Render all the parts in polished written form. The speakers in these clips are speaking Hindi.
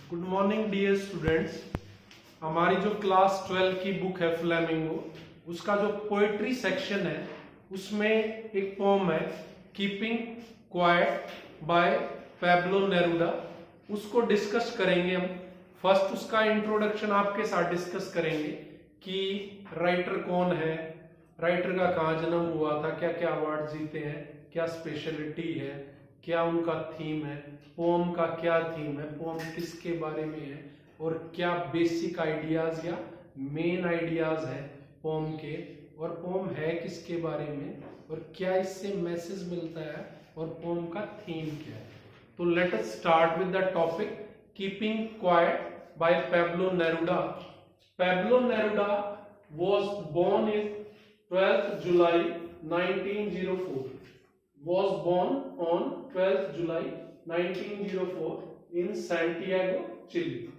Good morning dear students. हमारी जो क्लास 12 की बुक है फ्लेमिंगो, उसका जो पोएट्री सेक्शन है उसमें एक पोम है keeping quiet by Pablo Neruda. उसको डिस्कस करेंगे हम। फर्स्ट उसका इंट्रोडक्शन आपके साथ डिस्कस करेंगे कि राइटर कौन है, राइटर का कहाँ जन्म हुआ था, क्या क्या अवार्ड जीते हैं, क्या स्पेशलिटी है, क्या उनका थीम है, पोम का क्या थीम है, पोम किसके बारे में है और क्या बेसिक आइडियाज या मेन आइडियाज है पोम के, और पोम है किसके बारे में और क्या इससे मैसेज मिलता है और पोम का थीम क्या है। तो let us start with the topic keeping quiet by Pablo Neruda. Pablo Neruda was born in 12th July 1904. Was born on 12th July 1904 in Santiago, Chile.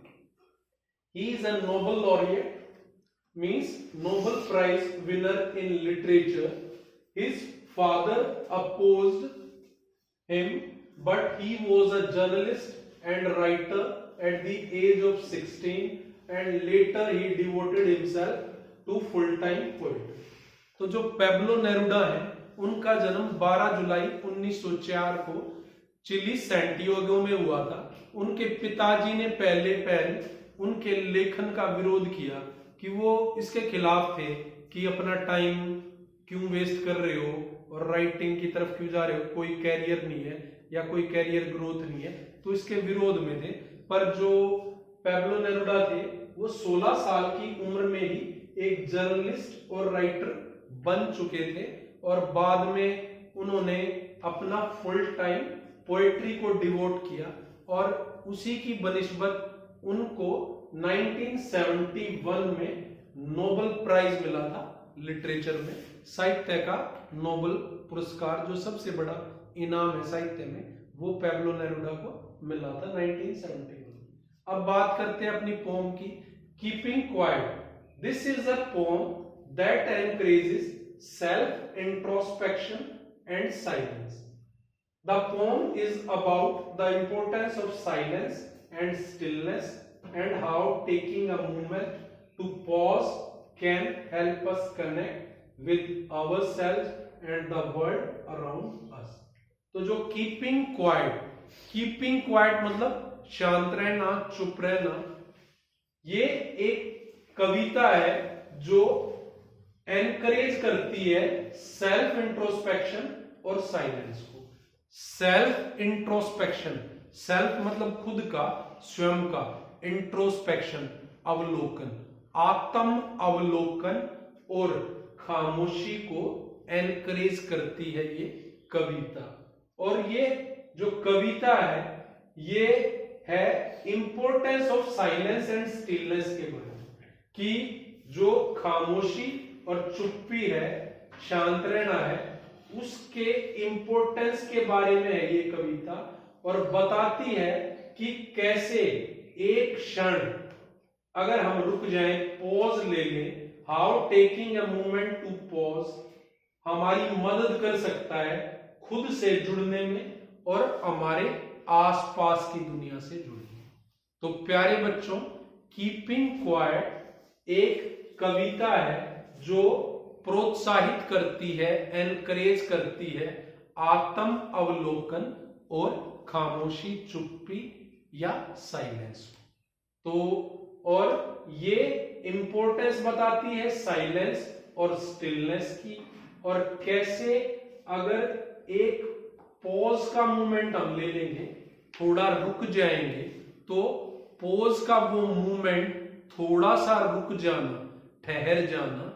He is a Nobel laureate, means Nobel Prize winner in literature. His father opposed him, but he was a journalist and writer at the age of 16, and later he devoted himself to full time poetry. तो जो पैब्लो नेरुडा है उनका जन्म 12 जुलाई 1904 को चिली सैंटियागो में हुआ था। उनके पिताजी ने पहले उनके लेखन का विरोध किया कि वो इसके खिलाफ थे कि अपना टाइम क्यों वेस्ट कर रहे हो और राइटिंग की तरफ क्यों जा रहे हो, कोई कैरियर नहीं है या कोई कैरियर ग्रोथ नहीं है, तो इसके विरोध में थे। पर जो पैब्लो नेरुडा थे वो 16 साल की उम्र में ही एक जर्नलिस्ट और राइटर बन चुके थे और बाद में उन्होंने अपना फुल टाइम पोएट्री को डिवोट किया और उसी की बनिस्बत उनको 1971 में नोबेल प्राइज मिला था लिटरेचर में। साहित्य का नोबेल पुरस्कार जो सबसे बड़ा इनाम है साहित्य में, वो पैब्लो नेरुडा को मिला था 1971। अब बात करते हैं अपनी पोम की, keeping quiet. This is a poem that encourages self-introspection and silence. The poem is about the importance of silence and stillness and how taking a moment to pause can help us connect with ourselves and the world around us. तो जो keeping quiet मतलब शांत रहना, चुप रहना, ये एक कविता है जो एनकरेज करती है सेल्फ इंट्रोस्पेक्शन और साइलेंस को। सेल्फ इंट्रोस्पेक्शन, सेल्फ मतलब खुद का, स्वयं का, इंट्रोस्पेक्शन अवलोकन, आत्म अवलोकन और खामोशी को एनकरेज करती है ये कविता। और ये जो कविता है ये है importance of silence and stillness के बारे में, कि जो खामोशी और चुप्पी है, शांत रहना है, उसके इंपॉर्टेंस के बारे में है ये कविता और बताती है कि कैसे एक क्षण अगर हम रुक जाएं, पॉज ले लें, how taking a moment to pause हमारी मदद कर सकता है खुद से जुड़ने में और हमारे आसपास की दुनिया से जुड़ने में। तो प्यारे बच्चों, कीपिंग क्वाइट एक कविता है जो प्रोत्साहित करती है, एनकरेज करती है आत्म अवलोकन और खामोशी, चुप्पी या साइलेंस। तो और ये इंपॉर्टेंस बताती है साइलेंस और स्टिलनेस की, और कैसे अगर एक पॉज का मूवमेंट हम ले लेंगे, थोड़ा रुक जाएंगे, तो पॉज का वो मूवमेंट, थोड़ा सा रुक जाना, ठहर जाना,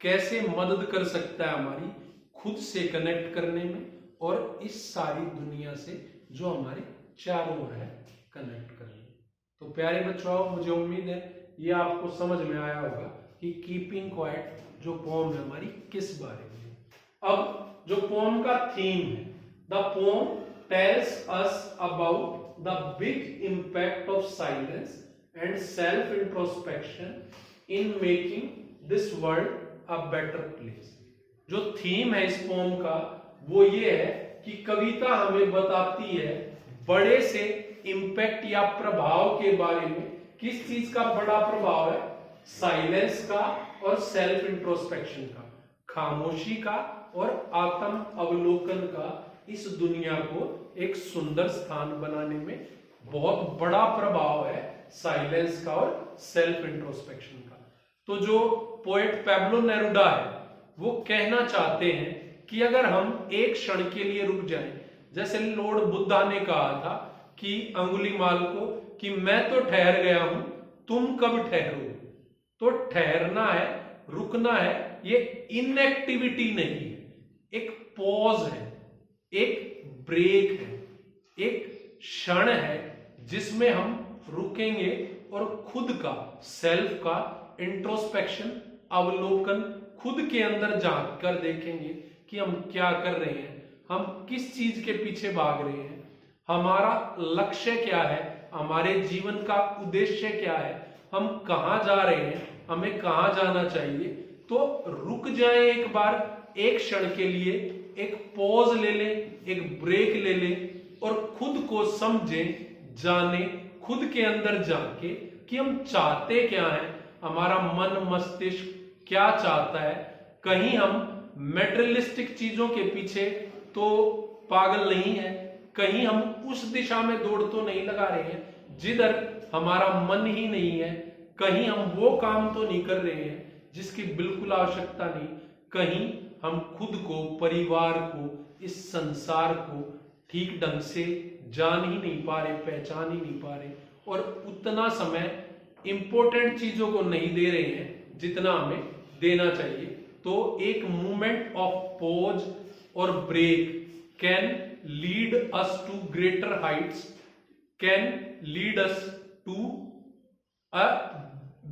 कैसे मदद कर सकता है हमारी खुद से कनेक्ट करने में और इस सारी दुनिया से जो हमारे चारों ओर है कनेक्ट करने में। तो प्यारे बच्चों, मुझे उम्मीद है ये आपको समझ में आया होगा कि कीपिंग क्वाइट जो पोम है हमारी किस बारे में है। अब जो पोम का थीम है, the pome tells us about the big impact of silence and self introspection in making this world a better place। जो थीम है इस पोम का वो ये है कि कविता हमें बताती है बड़े से इम्पैक्ट या प्रभाव के बारे में, किस चीज का बड़ा प्रभाव है? साइलेंस का और सेल्फ इंट्रोस्पेक्शन का, खामोशी का और आत्म अवलोकन का इस दुनिया को एक सुंदर स्थान बनाने में बहुत बड़ा प्रभाव है साइलेंस का और सेल्फ इंट्रोस्पेक्शन का। तो जो पोएट पैब्लो नेरुडा है वो कहना चाहते हैं कि अगर हम एक क्षण के लिए रुक जाएं, जैसे लॉर्ड बुद्धा ने कहा था कि अंगुलीमाल को कि मैं तो ठहर गया हूं, तुम कब ठहरो। तो ठहरना है, रुकना है, ये इनएक्टिविटी नहीं है, एक पॉज है, एक ब्रेक है, एक क्षण है जिसमें हम रुकेंगे और खुद का, सेल्फ का इंट्रोस्पेक्शन, अवलोकन, खुद के अंदर झांक कर देखेंगे कि हम क्या कर रहे हैं, हम किस चीज के पीछे भाग रहे हैं, हमारा लक्ष्य क्या है, हमारे जीवन का उद्देश्य क्या है, हम कहां जा रहे हैं, हमें कहां जाना चाहिए। तो रुक जाएं एक बार, एक क्षण के लिए एक पॉज ले लें, एक ब्रेक ले लें और खुद को समझें, जाने, खुद के अंदर जाके कि हम चाहते क्या हैं, हमारा मन मस्तिष्क क्या चाहता है। कहीं हम मेटेरियलिस्टिक चीजों के पीछे तो पागल नहीं है, कहीं हम उस दिशा में दौड़ तो नहीं लगा रहे हैं जिधर हमारा मन ही नहीं है, कहीं हम वो काम तो नहीं कर रहे हैं जिसकी बिल्कुल आवश्यकता नहीं, कहीं हम खुद को, परिवार को, इस संसार को ठीक ढंग से जान ही नहीं पा रहे, पहचान ही नहीं पा रहे और उतना समय इंपॉर्टेंट चीजों को नहीं दे रहे हैं जितना हमें देना चाहिए। तो एक मूवमेंट ऑफ पॉज और break can lead us to greater heights, can lead us to a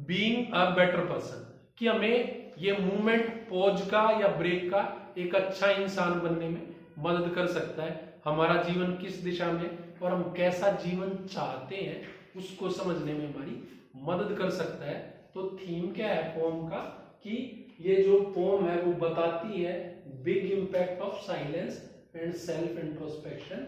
being a better person, कि हमें ये मूवमेंट पॉज का या ब्रेक का एक अच्छा इंसान बनने में मदद कर सकता है। हमारा जीवन किस दिशा में और हम कैसा जीवन चाहते हैं उसको समझने में हमारी मदद कर सकता है। तो थीम क्या है पोम का कि ये जो पोम है वो बताती है big impact of silence and self introspection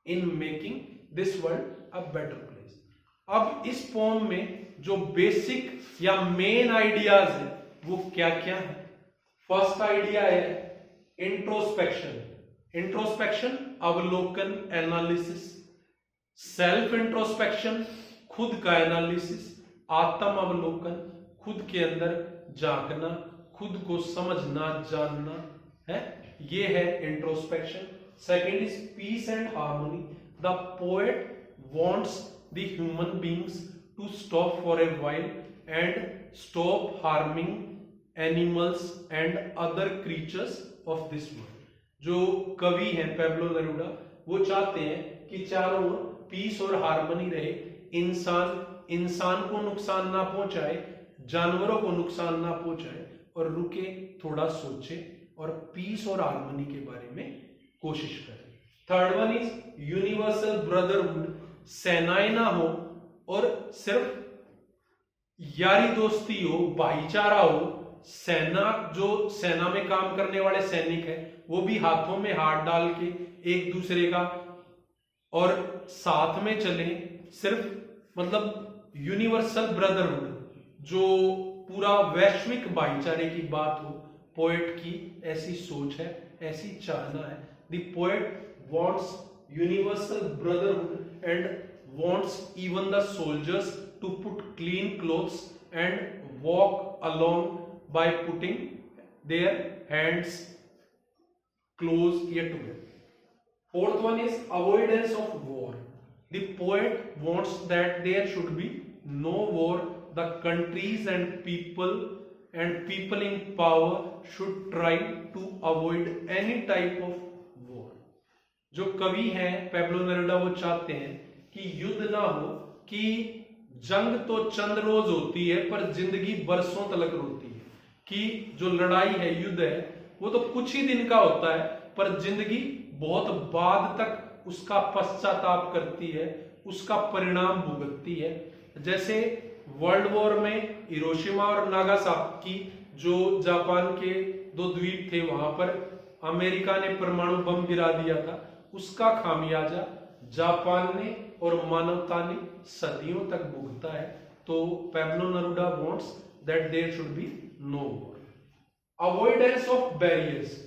in making this world a better place. अब इस पोम में जो बेसिक या मेन आइडियाज है वो क्या क्या है? फर्स्ट आइडिया है इंट्रोस्पेक्शन। इंट्रोस्पेक्शन अवलोकन, एनालिसिस। सेल्फ इंट्रोस्पेक्शन खुद का एनालिसिस, आत्म अवलोकन, खुद के अंदर झांकना, खुद को समझना, जानना है, ये है introspection. Second is peace and harmony. The poet wants the human beings to stop for a while and stop harming animals and other creatures of this world। जो कवि हैं पैब्लो नेरुडा वो चाहते हैं कि चारों ओर पीस और हार्मनी रहे, इंसान को नुकसान ना पहुंचाए, जानवरों को नुकसान ना पहुंचाए और रुके, थोड़ा सोचे और पीस और हार्मनी के बारे में कोशिश करें। Third one is universal brotherhood. सेनाएं ना हो और सिर्फ यारी दोस्ती हो, भाईचारा हो। जो सेना में काम करने वाले सैनिक हैं वो भी हाथों में हाथ डाल के एक दूसरे का और साथ में चले, सिर्फ मतलब यूनिवर्सल ब्रदरहुड, जो पूरा वैश्विक भाईचारे की बात हो। पोएट की ऐसी सोच है, ऐसी चाहना है। The poet wants universal brotherhood and wants even the soldiers to put clean clothes and walk along by putting their hands close yet together. Fourth one is avoidance of war. The poet wants that there should be no war. The countries and people in power should try to avoid any type of war. जो कवि हैं पैब्लो नेरुडा वो चाहते हैं कि युद्ध ना हो, कि जंग तो चंद रोज होती है पर जिंदगी बरसों तलक होती है, कि जो लड़ाई है, युद्ध है, वो तो कुछ ही दिन का होता है पर जिंदगी बहुत बाद तक उसका पश्चाताप करती है, उसका परिणाम भुगतती है। जैसे वर्ल्ड वॉर में हिरोशिमा और नागासाकी, जो जापान के दो द्वीप थे, वहां पर अमेरिका ने परमाणु बम गिरा दिया था, उसका खामियाजा जापान ने और मानवता ने सदियों तक भुगता है। तो Pablo Neruda wants that there should be no war. Avoidance of barriers.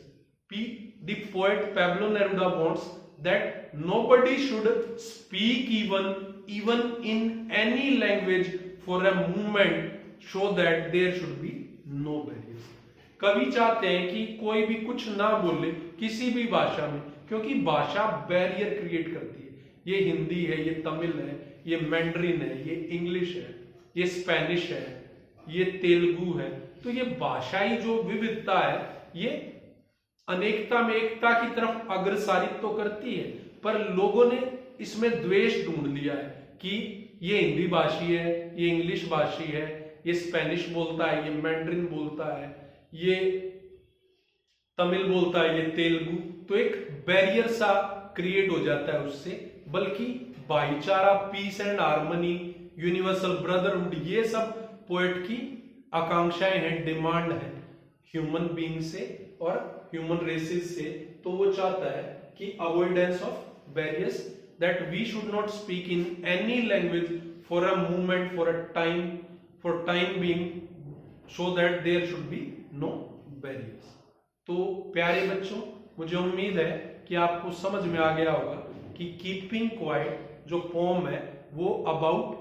The poet Pablo Neruda wants that nobody should speak even in any language for a moment so that there should be no barriers। कवि चाहते हैं कि कोई भी कुछ ना बोले किसी भी भाषा में, क्योंकि भाषा बैरियर क्रिएट करती है। ये हिंदी है, ये तमिल है, ये मैंड्रिन है, ये इंग्लिश है, ये स्पेनिश है, ये तेलुगु है। तो ये भाषाई जो विविधता है ये अनेकता में एकता की तरफ अग्रसारित तो करती है, पर लोगों ने इसमें द्वेष ढूंढ लिया है कि ये हिंदी भाषी है, ये इंग्लिश भाषी है, ये स्पेनिश बोलता है, ये मैंड्रिन बोलता है, ये तमिल बोलता है, ये तेलुगु। तो एक बैरियर सा क्रिएट हो जाता है उससे, बल्कि भाईचारा, peace and harmony, universal brotherhood, ये सब पोएट की आकांक्षाएं हैं, डिमांड है ह्यूमन बीइंग से और ह्यूमन रेसेस से। तो वो चाहता है कि avoidance of barriers, that we should not speak in any language for a moment, for time being, so that there should be no barriers. तो प्यारे बच्चों, मुझे उम्मीद है कि आपको समझ में आ गया होगा कि कीपिंग क्वाइट जो पोम है वो about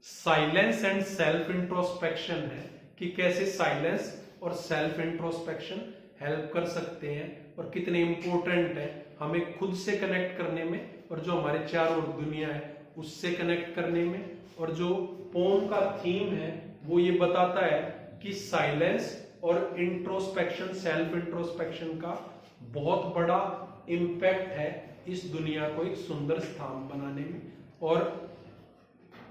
silence and self introspection है, कि कैसे साइलेंस और सेल्फ इंट्रोस्पेक्शन हेल्प कर सकते हैं और कितने इंपॉर्टेंट है हमें खुद से कनेक्ट करने में और जो हमारे चारों ओर दुनिया है उससे कनेक्ट करने में। और जो पोम का थीम है वो ये बताता है कि साइलेंस और इंट्रोस्पेक्शन, सेल्फ इंट्रोस्पेक्शन का बहुत बड़ा इम्पैक्ट है इस दुनिया को एक सुंदर स्थान बनाने में। और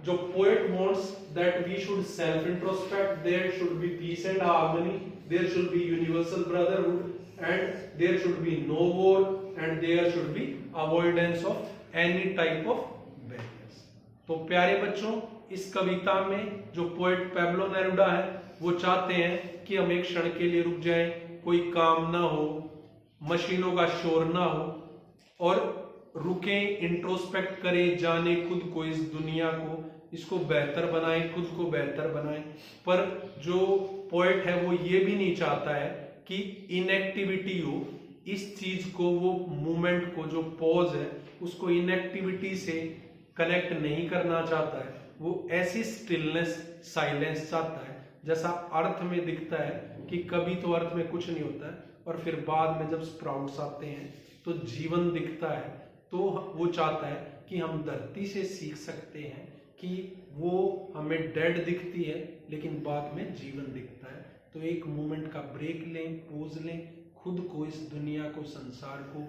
जो poet wants that we should self introspect, there should be peace and harmony, there should be universal brotherhood and there should be no war and there should be avoidance of any type of barriers। तो प्यारे बच्चों, इस कविता में जो पोएट पैब्लो नेरुडा है वो चाहते हैं कि हम एक क्षण के लिए रुक जाएं, कोई काम ना हो, मशीनों का शोर ना हो और रुकें, इंट्रोस्पेक्ट करें, जाने खुद को, इस दुनिया को, इसको बेहतर बनाएं, खुद को बेहतर बनाएं। पर जो पोएट है वो ये भी नहीं चाहता है कि इनएक्टिविटी हो, इस चीज को, वो मूवमेंट को, जो पॉज है उसको इनएक्टिविटी से कनेक्ट नहीं करना चाहता है। वो ऐसी स्टिलनेस, साइलेंस चाहता है जैसा अर्थ में दिखता है कि कभी तो अर्थ में कुछ नहीं होता है और फिर बाद में जब स्प्राउट्स आते हैं तो जीवन दिखता है। तो वो चाहता है कि हम धरती से सीख सकते हैं कि वो हमें डेड दिखती है लेकिन बाद में जीवन दिखता है। तो एक मोमेंट का ब्रेक लें, पोज लें, खुद को, इस दुनिया को, संसार को,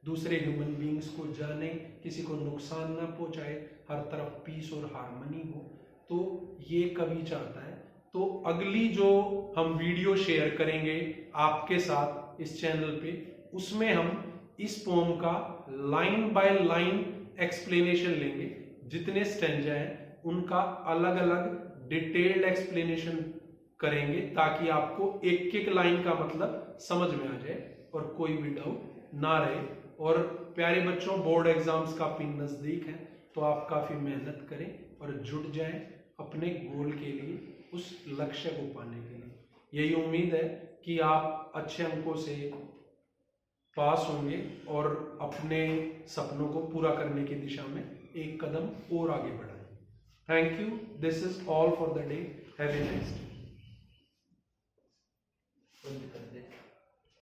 दूसरे ह्यूमन बीइंग्स को जाने, किसी को नुकसान ना पहुंचाए, हर तरफ पीस और हार्मनी हो। तो ये कवि चाहता है। तो अगली जो हम वीडियो शेयर करेंगे आपके साथ इस चैनल पे, उसमें हम इस पोम का लाइन बाय लाइन एक्सप्लेनेशन लेंगे। जितने स्टेंजा हैं उनका अलग अलग डिटेल्ड एक्सप्लेनेशन करेंगे ताकि आपको एक एक लाइन का मतलब समझ में आ जाए और कोई भी डाउट ना रहे। और प्यारे बच्चों, बोर्ड एग्जाम्स काफी नजदीक हैं तो आप काफी मेहनत करें और जुट जाएं अपने गोल के लिए, उस लक्ष्य को पाने के लिए। यही उम्मीद है कि आप अच्छे अंकों से पास होंगे और अपने सपनों को पूरा करने की दिशा में एक कदम और आगे बढ़ाएं। Thank you. This is all for the day. Have a nice day.